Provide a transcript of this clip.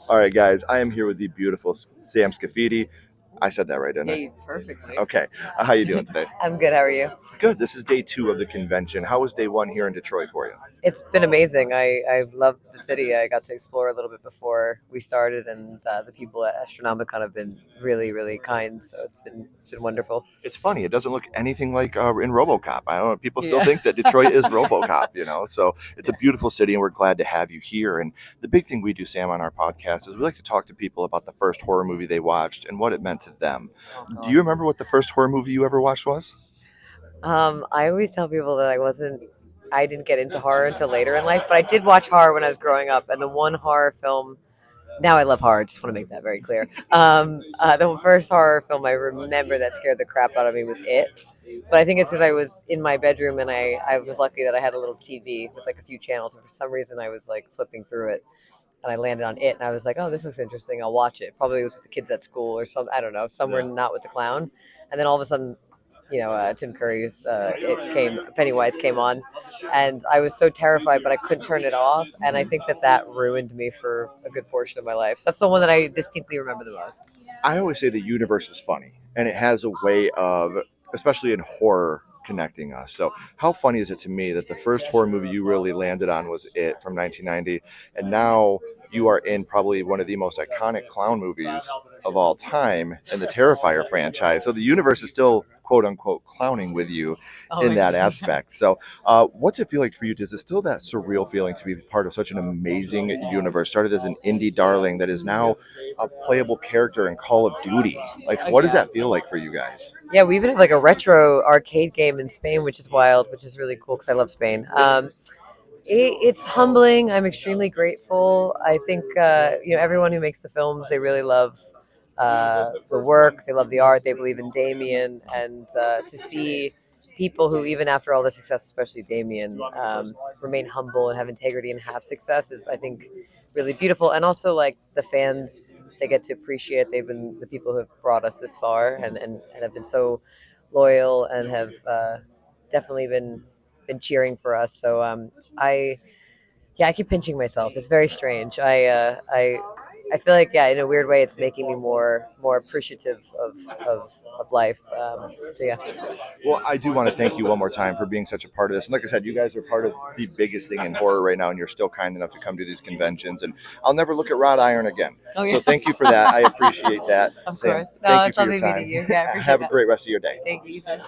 All right, guys, I am here with the beautiful Sam Scaffidi. I said that right, didn't I? Hey, perfectly. Okay. How you doing today? I'm good. How are you? Good. This is day 2 of the convention. How was day 1 here in Detroit for you? It's been amazing. I love the city. I got to explore a little bit before we started, and the people at Astronomicon have been really, really kind. So it's been wonderful. It's funny. It doesn't look anything like in RoboCop. I don't know. People still Yeah. think that Detroit is RoboCop. So it's a beautiful city, and we're glad to have you here. And the big thing we do, Sam, on our podcast is we like to talk to people about the first horror movie they watched and what it meant to them. Oh Do you God. remember what the first horror movie you ever watched was? I always tell people that I didn't get into horror until later in life, but I did watch horror when I was growing up, and the one horror film. Now I love horror. Just want to make that very clear. The first horror film I remember that scared the crap out of me was It. But I think it's because I was in my bedroom and I was lucky that I had a little TV with like a few channels. And for some reason, I was like flipping through it and I landed on It. And I was like, oh, this looks interesting. I'll watch it. Probably it was with the kids at school or some, I don't know, somewhere not with the clown. And then all of a sudden, Tim Curry's Pennywise came on, and I was so terrified, but I couldn't turn it off. And I think that ruined me for a good portion of my life. So that's the one that I distinctly remember the most. I always say the universe is funny, and it has a way of, especially in horror, connecting us. So, how funny is it to me that the first horror movie you really landed on was It from 1990, and now you are in probably one of the most iconic clown movies of all time in the Terrifier franchise. So, the universe is still quote unquote clowning with you Oh in my that god. aspect. So, what's it feel like for you? Does it still that surreal feeling to be part of such an amazing universe? Started as an indie darling that is now a playable character in Call of Duty. Like, what does Yeah. that feel like for you guys? Yeah, we even have like a retro arcade game in Spain, which is wild, which is really cool because I love Spain. It's humbling. I'm extremely grateful. I think everyone who makes the films, they really love the work. They love the art. They believe in Damien, and to see people who, even after all the success, especially Damien, remain humble and have integrity and have success is, I think, really beautiful. And also, like the fans, they get to appreciate. They've been the people who have brought us this far, and have been so loyal and have definitely been cheering for us. So I yeah, I keep pinching myself. It's very strange. I feel like, yeah, in a weird way, it's making me more appreciative of life. So yeah. Well, I do want to thank you one more time for being such a part of this. And like I said, you guys are part of the biggest thing in horror right now, and you're still kind enough to come to these conventions. And I'll never look at wrought iron again. Oh yeah. So thank you for that. I appreciate that. Of Sam, course. No, thank you it's for your lovely meeting time. you. Yeah, I appreciate Have a that. great rest of your day. Thank you. You too.